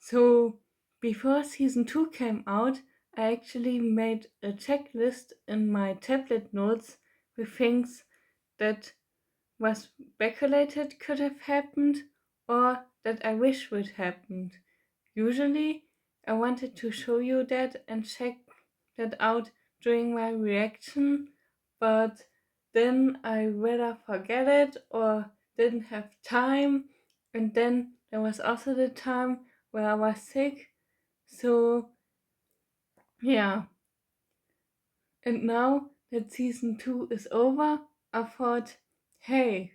So before season 2 came out, I actually made a checklist in my tablet notes with things that was speculated could have happened or that I wish would happened. Usually, I wanted to show you that and check that out during my reaction, but then I rather forget it or didn't have time, and then there was also the time where I was sick, so yeah. And now that season 2 is over, I thought, hey,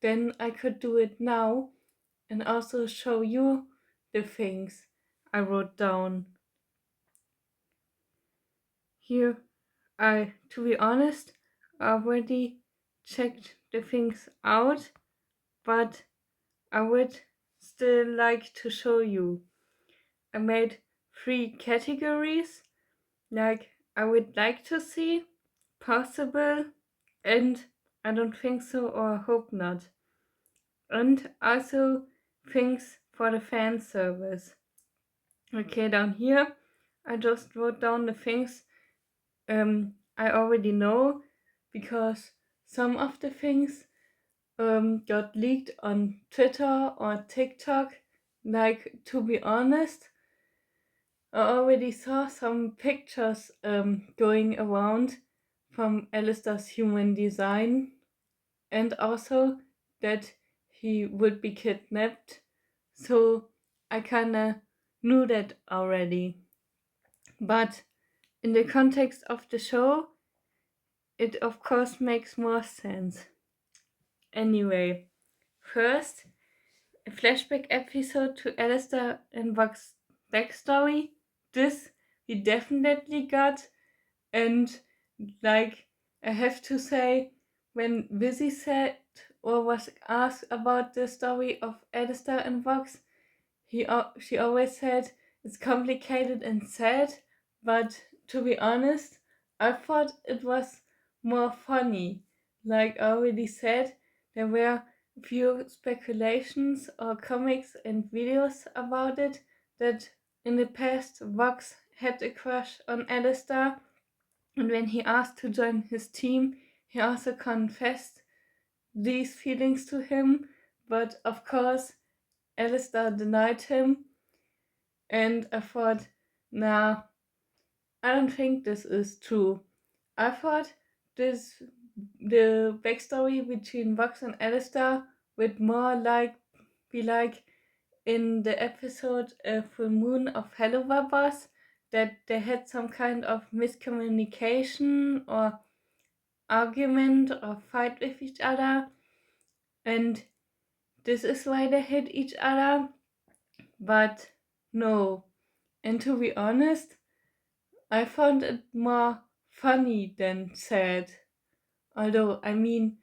then I could do it now and also show you the things I wrote down. Here, to be honest, already checked the things out, but I would still like to show you. I made 3 categories, like I would like to see, possible, and I don't think so or hope not. And also things for the fan service. Okay, down here I just wrote down the things I already know because some of the things got leaked on Twitter or TikTok. Like, to be honest, I already saw some pictures going around from Alistair's human design and also that he would be kidnapped. So I kinda knew that already. But in the context of the show, it of course makes more sense. Anyway, first, a flashback episode to Alistair and Buck's backstory. This we definitely got, and like I have to say, when Vizzy said or was asked about the story of Alistair and Vox, she always said it's complicated and sad, but to be honest, I thought it was more funny. Like I already said, there were a few speculations or comics and videos about it that in the past Vox had a crush on Alistair, and when he asked to join his team, he also confessed these feelings to him, but of course Alistair denied him, and I thought, nah, I don't think this is true. I thought this the backstory between Vox and Alistair would more like be like in the episode Full Moon of Helluva, that they had some kind of miscommunication or argument or fight with each other, and this is why they hate each other. But no, and to be honest, I found it more funny than sad. Although, I mean,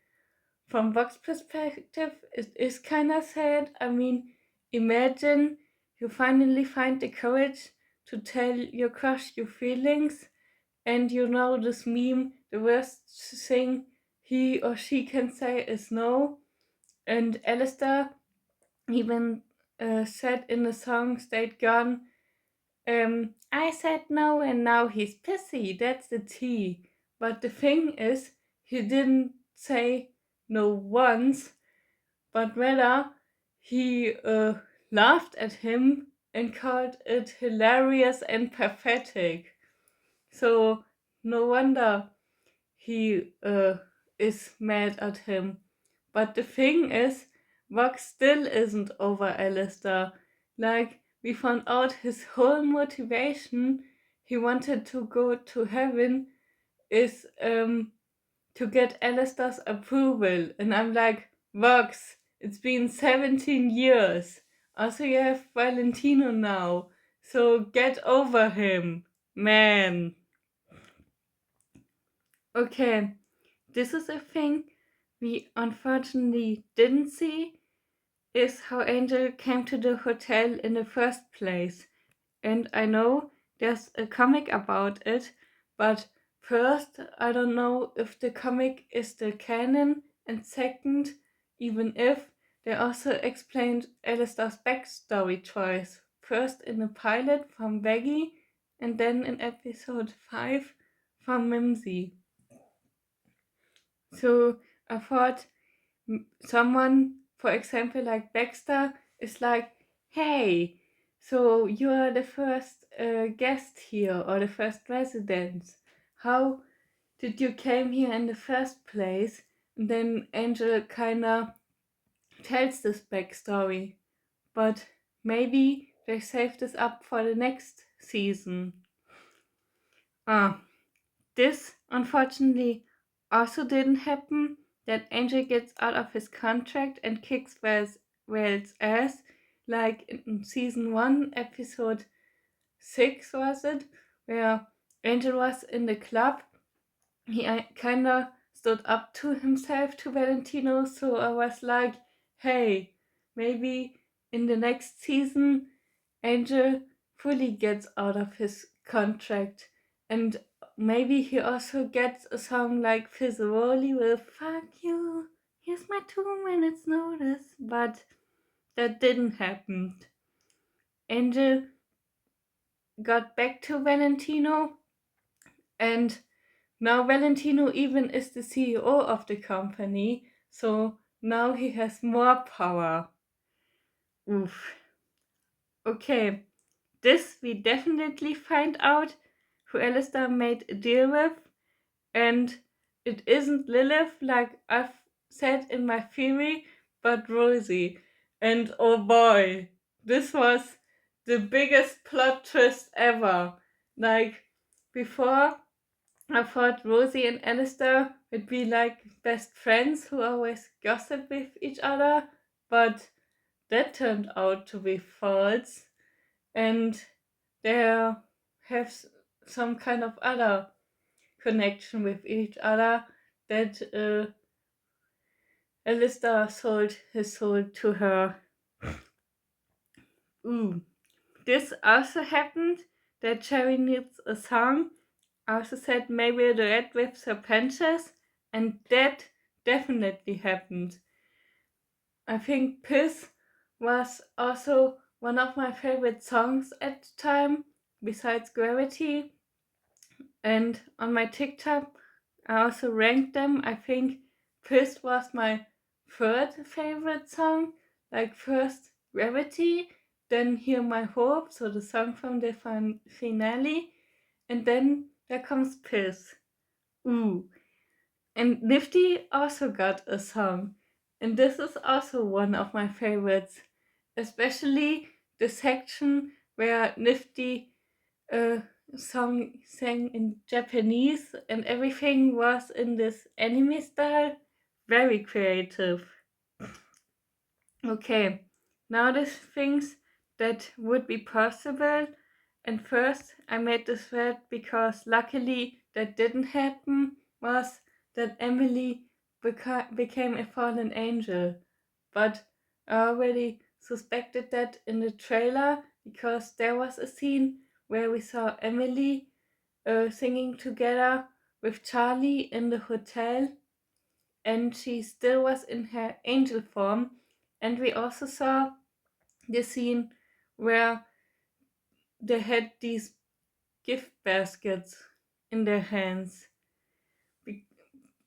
from Vox's perspective, it is kinda sad. I mean, imagine you finally find the courage to tell your crush your feelings, and you know this meme, the worst thing he or she can say is no. And Alistair even said in the song Stayed Gone, I said no and now he's pissy, that's the tea. But the thing is, he didn't say no once, but rather he laughed at him and called it hilarious and pathetic. So no wonder he is mad at him. But the thing is, Vox still isn't over Alistair. Like, we found out his whole motivation, he wanted to go to heaven, is to get Alistair's approval. And I'm like, Vox, it's been 17 years. Also, you have Valentino now. So get over him, man. Okay, this is a thing we unfortunately didn't see, is how Angel came to the hotel in the first place. And I know there's a comic about it, but first, I don't know if the comic is still canon, and second, even if they also explained Alistair's backstory twice first in the pilot from Veggie and then in episode 5 from Mimsy. So I thought someone, for example, like Baxter, is like, hey, so you are the first guest here or the first resident. How did you came here in the first place? And then Angel kinda tells this backstory, but maybe they save this up for the next season. This unfortunately also didn't happen, that Angel gets out of his contract and kicks Wales ass, like in season 1, episode 6 was it, where Angel was in the club. He kinda stood up to himself, to Valentino, so I was like, hey, maybe in the next season Angel fully gets out of his contract, and maybe he also gets a song like Fizzaroli with "Fuck you, here's my 2 minutes notice," but that didn't happen. Angel got back to Valentino, and now Valentino even is the CEO of the company, so now he has more power. Oof. Okay, this we definitely find out who Alistair made a deal with, and it isn't Lilith like I've said in my theory, but Rosie. And oh boy, this was the biggest plot twist ever. Like, before, I thought Rosie and Alistair would be like best friends who always gossip with each other, but that turned out to be false, and they have some kind of other connection with each other, that Alistair sold his soul to her. Ooh. This also happened, that Cherry needs a song. Also said maybe a duet with Serpentious, and that definitely happened. I think Piss was also one of my favorite songs at the time, besides Gravity. And on my TikTok, I also ranked them. I think Piss was my third favorite song. Like, first Gravity, then Hear My Hope, so the song from the finale, and then there comes Piss. Ooh. And Nifty also got a song, and this is also one of my favorites, especially the section where Nifty sang in Japanese and everything was in this anime style. Very creative. Okay, now the things that would be possible. And first, I made this thread because luckily that didn't happen, was that Emily became a fallen angel. But I already suspected that in the trailer, because there was a scene where we saw Emily singing together with Charlie in the hotel, and she still was in her angel form. And we also saw the scene where they had these gift baskets in their hands.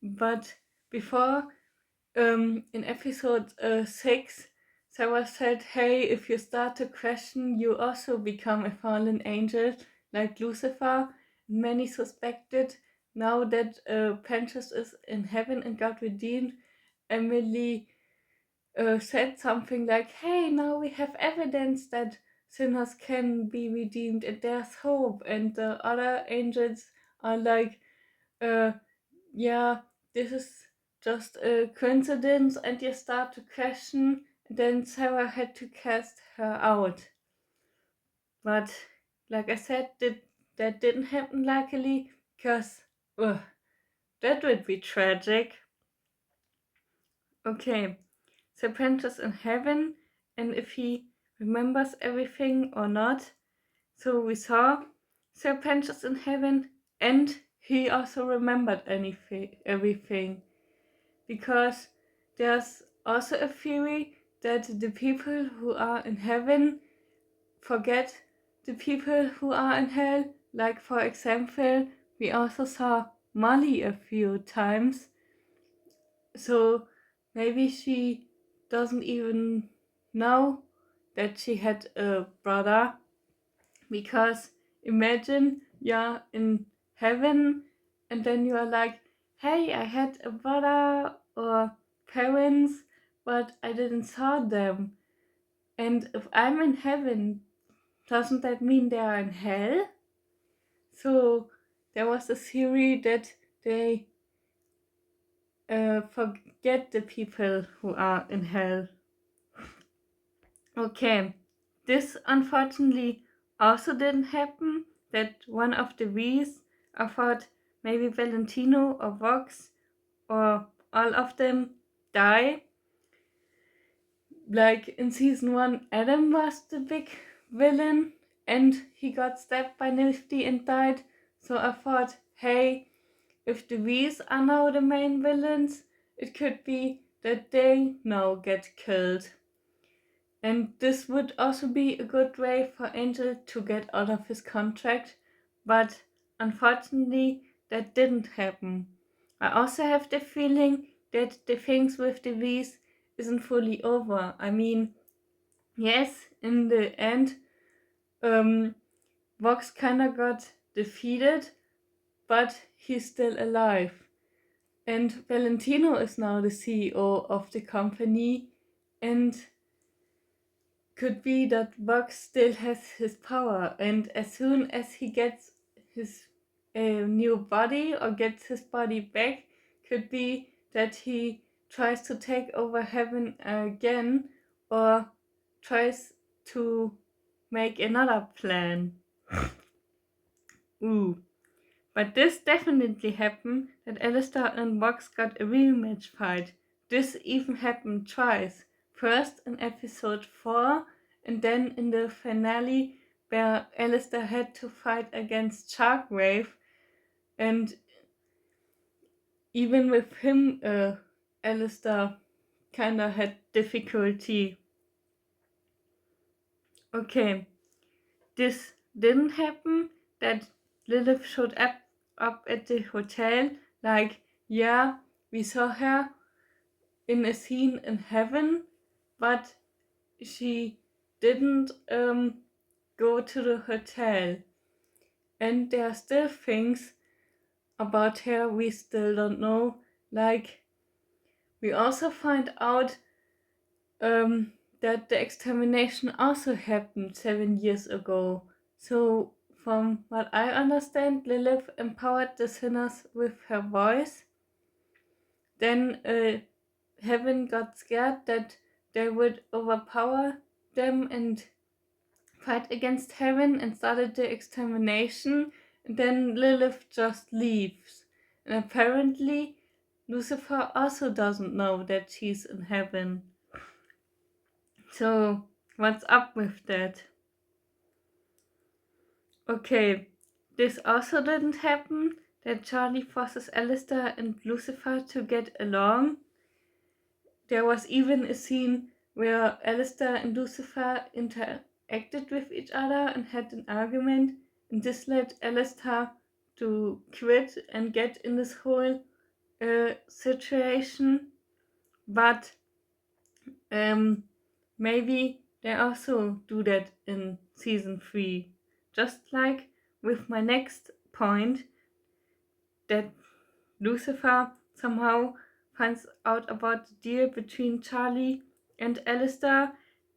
But before, in episode 6, Sarah said, hey, if you start to question, you also become a fallen angel, like Lucifer. Many suspected, now that Penteus is in heaven and got redeemed, Emily said something like, hey, now we have evidence that sinners can be redeemed and there's hope. And the other angels are like, yeah, this is just a coincidence, and you start to question. Then Sarah had to cast her out. But like I said, that didn't happen luckily, because that would be tragic. Okay, Serpentis in heaven, and if he remembers everything or not. So we saw Serpentis in heaven, and he also remembered everything. Because there's also a theory that the people who are in heaven forget the people who are in hell. Like, for example, we also saw Molly a few times, so maybe she doesn't even know that she had a brother, because imagine you're in heaven and then you are like, hey, I had a brother or parents, but I didn't saw them. And if I'm in heaven, doesn't that mean they are in hell? So there was a theory that they forget the people who are in hell. Okay, this unfortunately also didn't happen, that one of the V's, I thought maybe Valentino or Vox or all of them die. Like in season 1, Adam was the big villain and he got stabbed by Nifty and died. So I thought, hey, if the V's are now the main villains, it could be that they now get killed. And this would also be a good way for Angel to get out of his contract, but unfortunately that didn't happen. I also have the feeling that the things with the V's isn't fully over. I mean, yes, in the end, Vox kinda got defeated, but he's still alive. And Valentino is now the CEO of the company, and could be that Vox still has his power, and as soon as he gets his new body or gets his body back, could be that he tries to take over heaven again or tries to make another plan. Ooh. But this definitely happened, that Alistair and Vox got a rematch fight. This even happened twice. First in episode 4 and then in the finale where Alistair had to fight against Sharkwave, and even with him Alistair kinda had difficulty. Okay, this didn't happen, that Lilith showed up at the hotel, like, yeah, we saw her in a scene in heaven, but she didn't go to the hotel. And there are still things about her we still don't know, like, we also find out that the extermination also happened 7 years ago. So from what I understand, Lilith empowered the sinners with her voice. Then Heaven got scared that they would overpower them and fight against Heaven and started the extermination. And then Lilith just leaves. And apparently Lucifer also doesn't know that she's in heaven. So what's up with that? Okay, this also didn't happen, that Charlie forces Alistair and Lucifer to get along. There was even a scene where Alistair and Lucifer interacted with each other and had an argument, and this led Alistair to quit and get in this whole situation. But maybe they also do that in season 3. Just like with my next point, that Lucifer somehow finds out about the deal between Charlie and Alistair,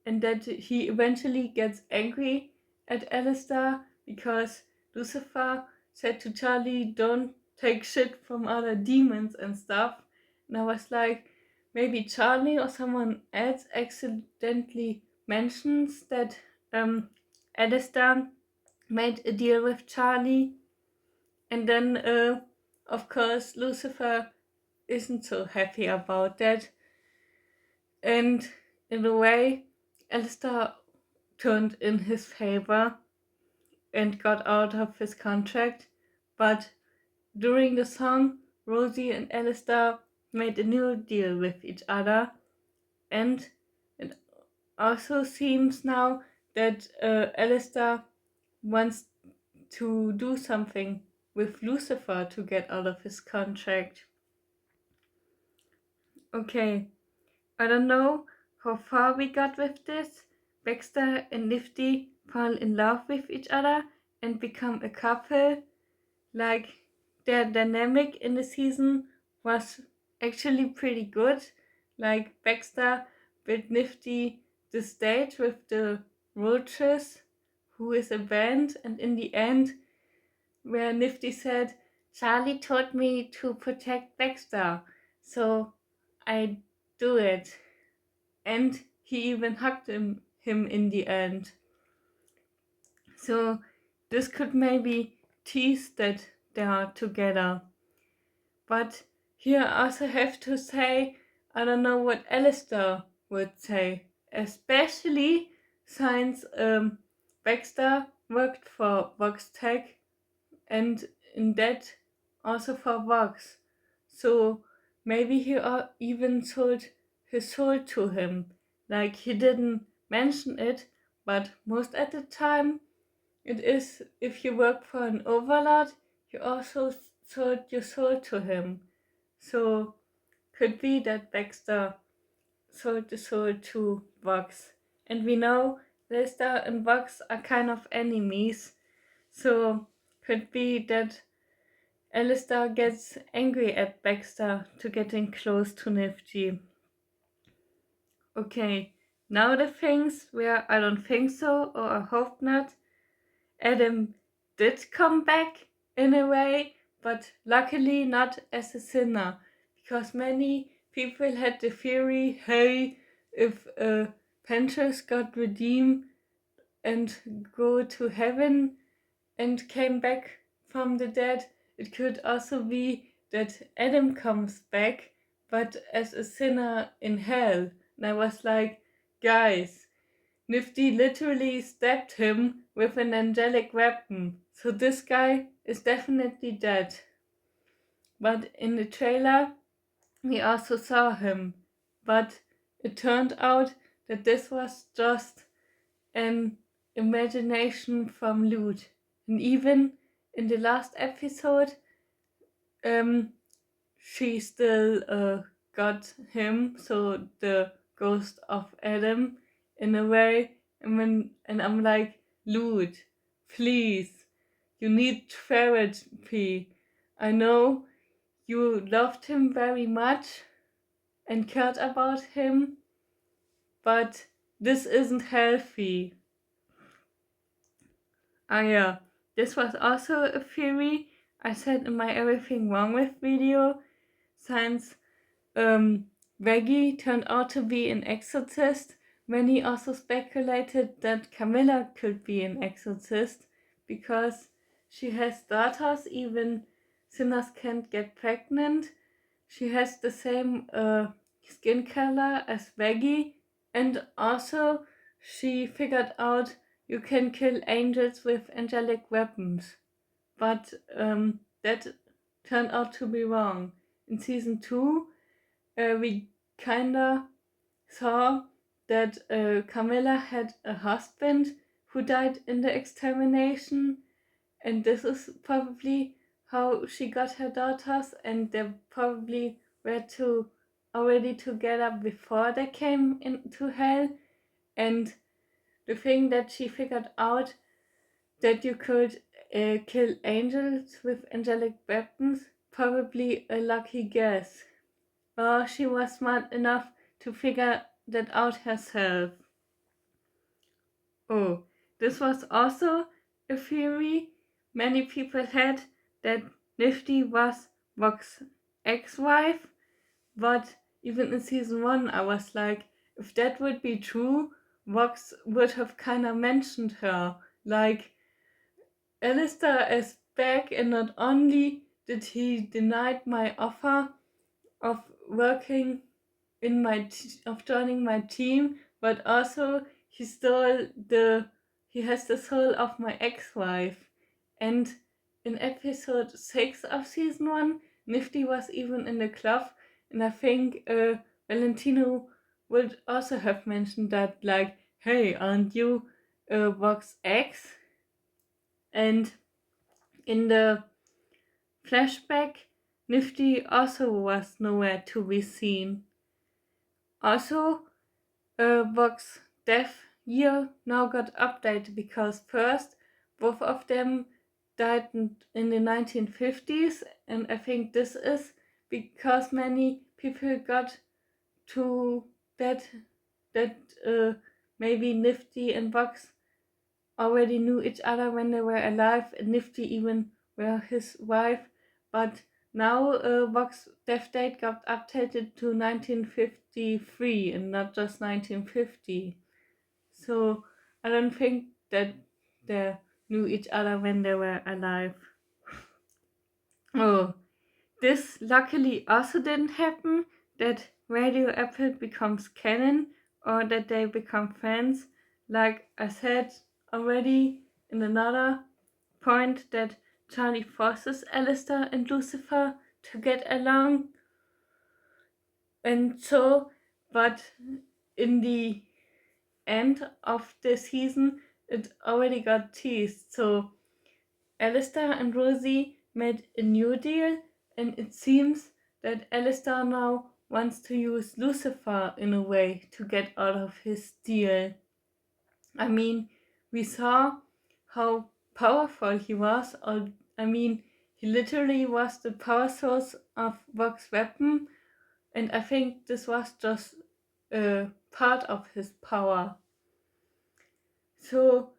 and that he eventually gets angry at Alistair because Lucifer said to Charlie, don't take shit from other demons and stuff. And I was like, maybe Charlie or someone else accidentally mentions that Alistair made a deal with Charlie, and then of course Lucifer isn't so happy about that, and in a way Alistair turned in his favor and got out of his contract. But during the song, Rosie and Alistair made a new deal with each other, and it also seems now that Alistair wants to do something with Lucifer to get out of his contract. Okay, I don't know how far we got with this. Baxter and Nifty fall in love with each other and become a couple. Like, their dynamic in the season was actually pretty good. Like, Baxter with Nifty the stage with the roaches, who is a band, and in the end, where Nifty said, Charlie told me to protect Baxter, so I do it. And he even hugged him in the end. So this could maybe tease that they are together. But here I also have to say, I don't know what Alistair would say, especially since Baxter worked for Vox Tech and in that also for Vox. So maybe he even sold his soul to him. Like, he didn't mention it, but most at the time it is, if you work for an overlord, you also sold your soul to him. So could be that Baxter sold the soul to Vox. And we know Lester and Vox are kind of enemies. So could be that Alistair gets angry at Baxter to getting close to Nifty. Okay, now the things where I don't think so, or I hope not. Adam did come back in a way, but luckily not as a sinner, because many people had the theory, hey, if Penteus got redeemed and go to heaven and came back from the dead, it could also be that Adam comes back, but as a sinner in hell. And I was like, guys, Nifty literally stabbed him with an angelic weapon, so this guy is definitely dead. But in the trailer, we also saw him, but it turned out that this was just an imagination from Lute. And even in the last episode, she still got him, so the ghost of Adam, in a way. And I'm like, Lute, please, you need therapy. I know you loved him very much and cared about him, but this isn't healthy. Yeah, this was also a theory I said in my Everything Wrong With video, since Reggie turned out to be an exorcist. Many also speculated that Camilla could be an exorcist because she has daughters, even sinners can't get pregnant. She has the same skin color as Reggie, and also she figured out you can kill angels with angelic weapons. But that turned out to be wrong. In season 2, we kinda saw that Camilla had a husband who died in the extermination, and this is probably how she got her daughters, and they probably were already together before they came into hell. And the thing that she figured out, that you could kill angels with angelic weapons, probably a lucky guess. Or she was smart enough to figure that out herself. Oh, this was also a theory many people had, that Nifty was Vox's ex-wife, but even in season 1 I was like, if that would be true, Vox would have kinda mentioned her. Like, Alistair is back, and not only did he deny my offer of working of joining my team, but also he has the soul of my ex-wife. And in episode 6 of season 1, Nifty was even in the club, and I think Valentino would also have mentioned that, like, hey, aren't you Vox X, and in the flashback, Nifty also was nowhere to be seen. Also, Vox death year now got updated because first both of them died in the 1950s, and I think this is because many people got to that maybe Nifty and Vox already knew each other when they were alive, and Nifty even were his wife, but now Vox death date got updated to 1953 and not just 1950. So I don't think that they knew each other when they were alive. Oh, this luckily also didn't happen, that Radio Apple becomes canon or that they become friends. Like I said already in another point, that Charlie forces Alistair and Lucifer to get along, and so, but in the end of the season it already got teased. So Alistair and Rosie made a new deal, and it seems that Alistair now wants to use Lucifer in a way to get out of his deal. I mean, we saw how powerful he was, or I mean, he literally was the power source of Vox's weapon, and I think this was just a part of his power. So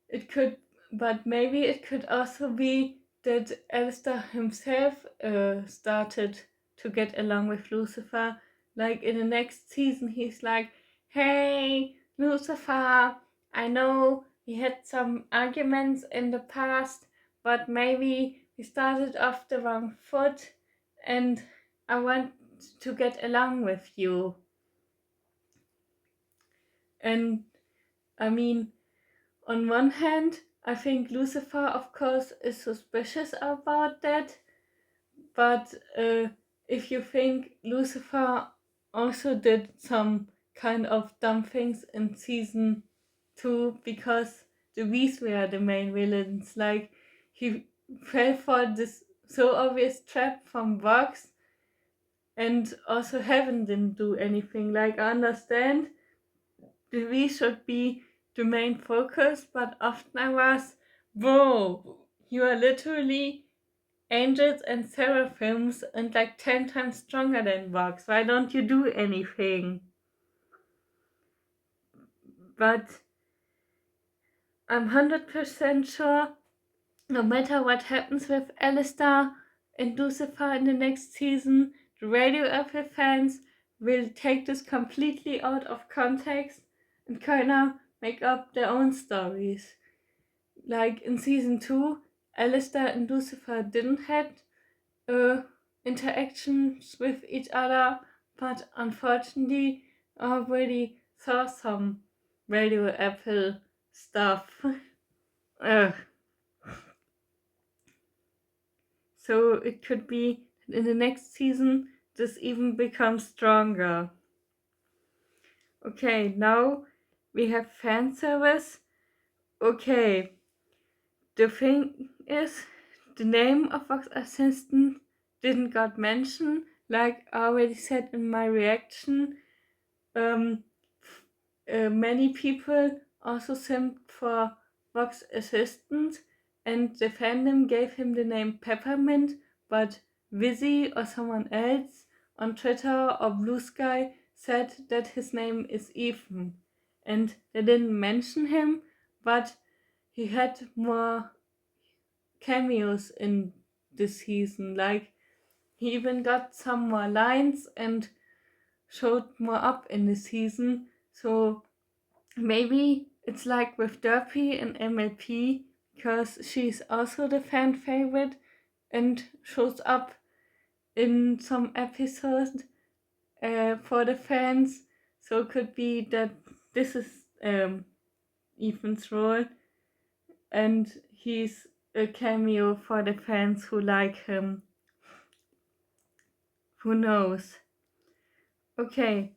it could, but maybe it could also be that Alistair himself started to get along with Lucifer. Like in the next season, he's like, "Hey, Lucifer, I know we had some arguments in the past, but maybe we started off the wrong foot, and I want to get along with you." And I mean, on one hand, I think Lucifer, of course, is suspicious about that, but if you think Lucifer also did some kind of dumb things in season 2 because the bees were the main villains, like he fell for this so obvious trap from Vox, and also Heaven didn't do anything. Like, I understand the we should be the main focus, but often I was, whoa, you are literally angels and seraphims and like 10 times stronger than Vox. Why don't you do anything? But I'm 100% sure, no matter what happens with Alistair and Lucifer in the next season, the Radio Apple fans will take this completely out of context and kinda make up their own stories. Like in season 2, Alistair and Lucifer didn't have interactions with each other, but unfortunately already saw some Radio Apple stuff. So it could be in the next season this even becomes stronger. Okay, now we have fan service. Okay, the thing is, the name of Vox Assistant didn't got mentioned, like I already said in my reaction. Many people also simped for Vox Assistant, and the fandom gave him the name Peppermint, but Vizzy or someone else on Twitter or Blue Sky said that his name is Ethan, and they didn't mention him, but he had more cameos in this season. Like, he even got some more lines and showed more up in the season. So maybe it's like with Derpy and MLP, because she's also the fan favorite and shows up in some episodes for the fans. So it could be that this is Ethan's role, and he's a cameo for the fans who like him. Who knows? Okay,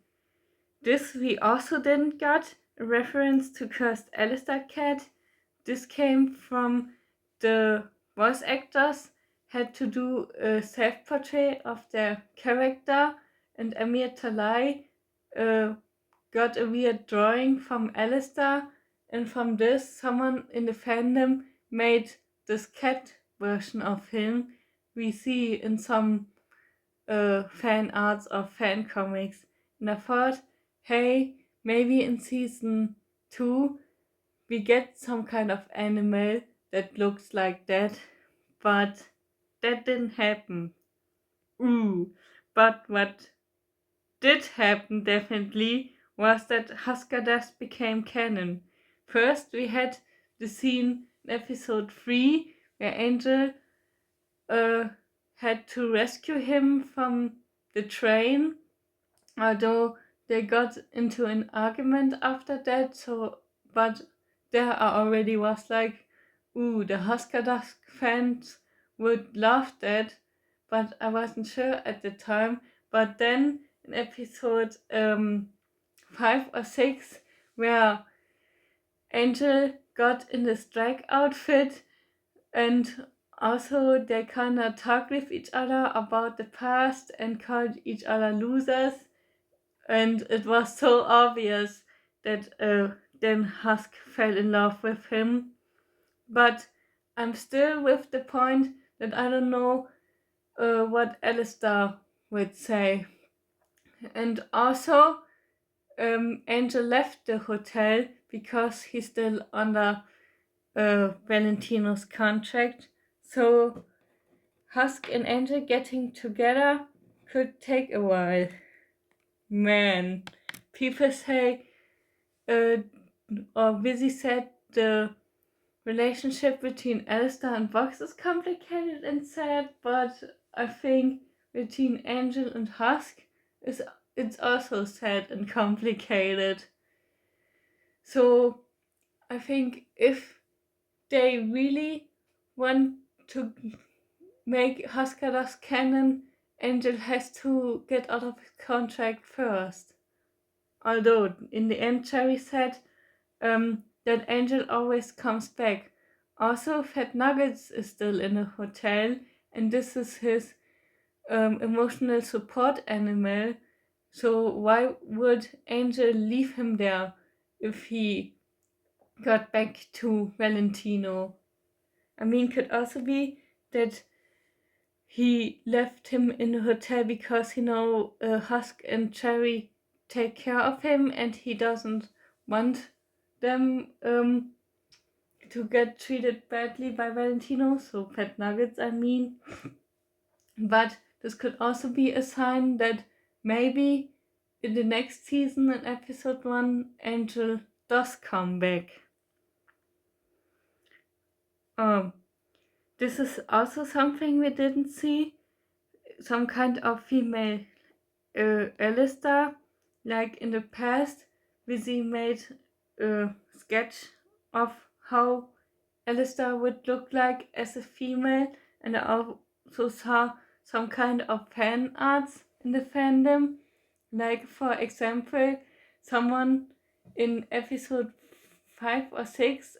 this we also didn't get, a reference to Cursed Alistair Cat. This came from the voice actors had to do a self-portrait of their character, and Amir Talai uh, got a weird drawing from Alistair, and from this someone in the fandom made this cat version of him we see in some fan arts or fan comics. And I thought, hey, maybe in season 2 we get some kind of animal that looks like that, but that didn't happen. Ooh, but what did happen definitely was that Haskadas became canon. First, we had the scene in episode 3 where Angel uh, had to rescue him from the train, although they got into an argument after that. So, but there I already was like, ooh, the Haskadas fans would love that, but I wasn't sure at the time. But then in episode 5 or 6, where Angel got in the strike outfit, and also they kinda talked with each other about the past and called each other losers, and it was so obvious that then Husk fell in love with him. But I'm still with the point that I don't know what Alistair would say. And also, Angel left the hotel because he's still under Valentino's contract. So Husk and Angel getting together could take a while. Man, people say, or Vizzy said, the relationship between Alistair and Vox is complicated and sad, but I think between Angel and Husk it's also sad and complicated. So I think if they really want to make Haskadas canon, Angel has to get out of his contract first. Although in the end Cherry said that Angel always comes back. Also, Fat Nuggets is still in the hotel, and this is his emotional support animal. So why would Angel leave him there if he got back to Valentino? I mean, could also be that he left him in the hotel because Husk and Cherry take care of him, and he doesn't want them to get treated badly by Valentino, so Fat Nuggets, I mean. But this could also be a sign that maybe in the next season, in episode 1, Angel does come back. This is also something we didn't see. Some kind of female Alistair. Like in the past, Vizzy made a sketch of how Alistair would look like as a female, and I also saw some kind of fan arts in the fandom. Like, for example, someone in episode 5 or 6,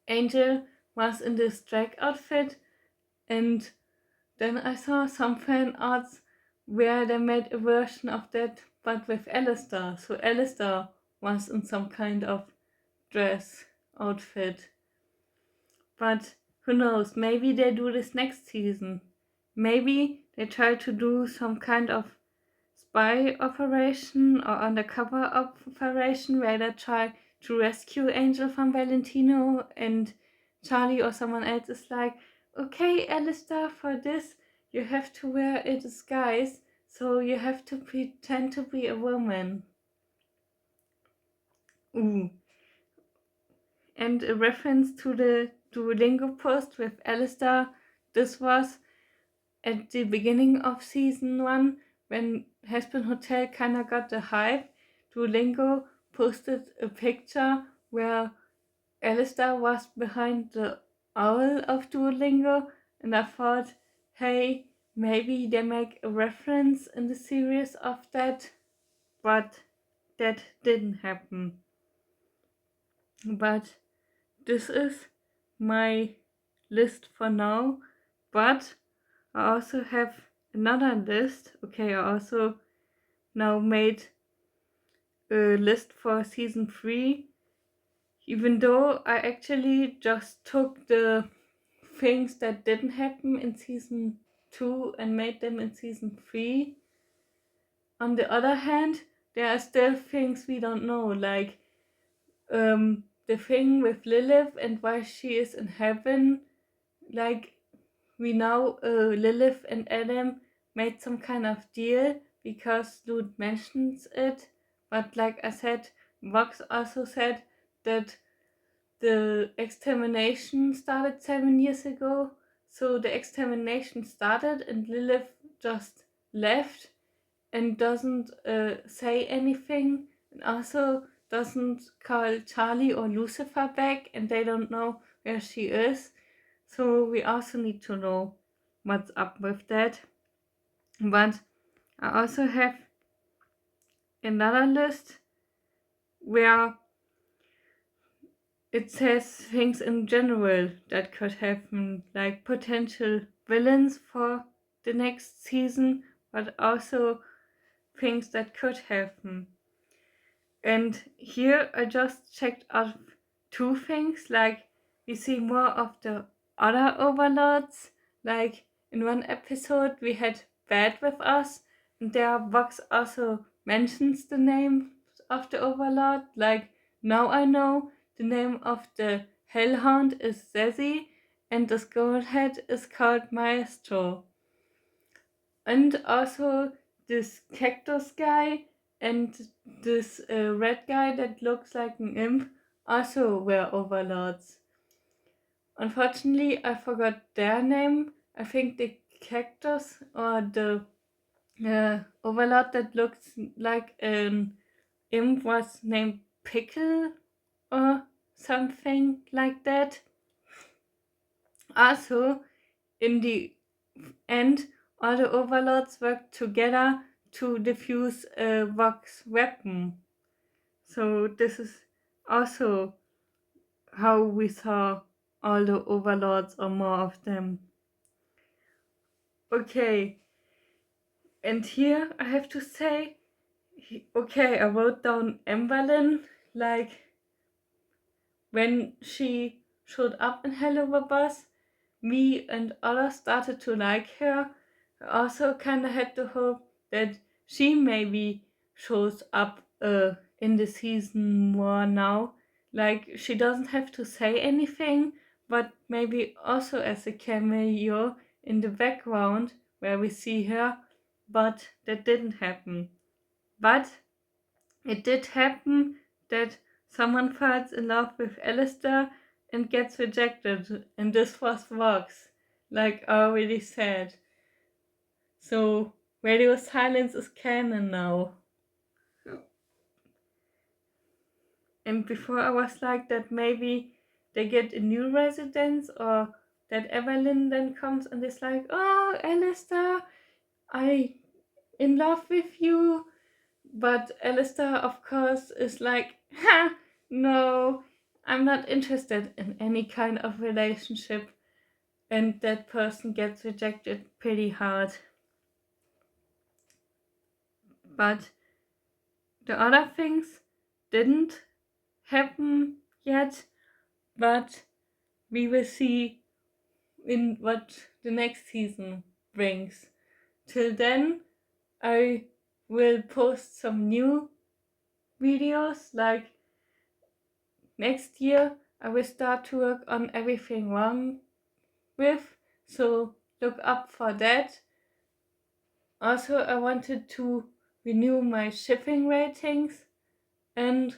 Angel was in this drag outfit, and then I saw some fan arts where they made a version of that but with Alistair. So Alistair was in some kind of dress outfit. But who knows, maybe they do this next season. Maybe they try to do some kind of spy operation or undercover operation where they try to rescue Angel from Valentino, and Charlie or someone else is like, okay, Alistair, for this you have to wear a disguise, so you have to pretend to be a woman. Ooh. And a reference to the Duolingo post with Alistair, this was at the beginning of season 1 when Hazbin Hotel kinda got the hype. Duolingo posted a picture where Alistair was behind the owl of Duolingo, and I thought, hey, maybe they make a reference in the series of that, but that didn't happen. But this is my list for now. But I also have another list. Okay, I also now made a list for season 3, even though I actually just took the things that didn't happen in season 2 and made them in season 3. On the other hand, there are still things we don't know, like the thing with Lilith and why she is in heaven. Like, we know Lilith and Adam made some kind of deal because Lude mentions it, but like I said, Vox also said that the extermination started 7 years ago. So the extermination started and Lilith just left and doesn't say anything, and also doesn't call Charlie or Lucifer back, and they don't know where she is. So we also need to know what's up with that. But I also have another list where it says things in general that could happen, like potential villains for the next season, but also things that could happen. And here I just checked out 2 things, like we see more of the other overlords, like in one episode we had Bad with us, and there Vox also mentions the name of the overlord, like now I know the name of the hellhound is Zezzy and the skullhead is called Maestro. And also this cactus guy and this red guy that looks like an imp also were overlords. Unfortunately, I forgot their name. I think the cactus or the overlord that looks like an imp was named Pickle or something like that. Also, in the end, all the overlords work together to defuse a Vox weapon. So this is also how we saw all the overlords or more of them. Okay, and here I have to say, okay, I wrote down Emberlyn, like when she showed up in Hello Bus, me and others started to like her. I also kind of had the hope that she maybe shows up in the season more now. Like, she doesn't have to say anything, but maybe also as a cameo in the background where we see her, but that didn't happen. But it did happen that someone falls in love with Alistair and gets rejected, and this was Vox, like I already said. So radio silence is canon now. And before I was like that maybe they get a new residence, or that Evelyn then comes and is like, oh Alistair, I in love with you. But Alistair, of course, is like, ha, no, I'm not interested in any kind of relationship. And that person gets rejected pretty hard. But the other things didn't happen yet, but we will see in what the next season brings. Till then, I will post some new videos, like next year I will start to work on everything wrong with, so look up for that. Also, I wanted to renew my shipping ratings, and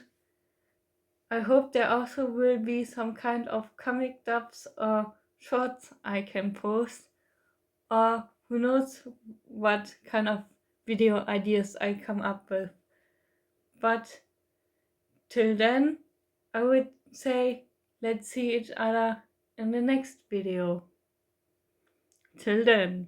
I hope there also will be some kind of comic dubs or shorts I can post, or who knows what kind of video ideas I come up with. But till then, I would say let's see each other in the next video. Till then.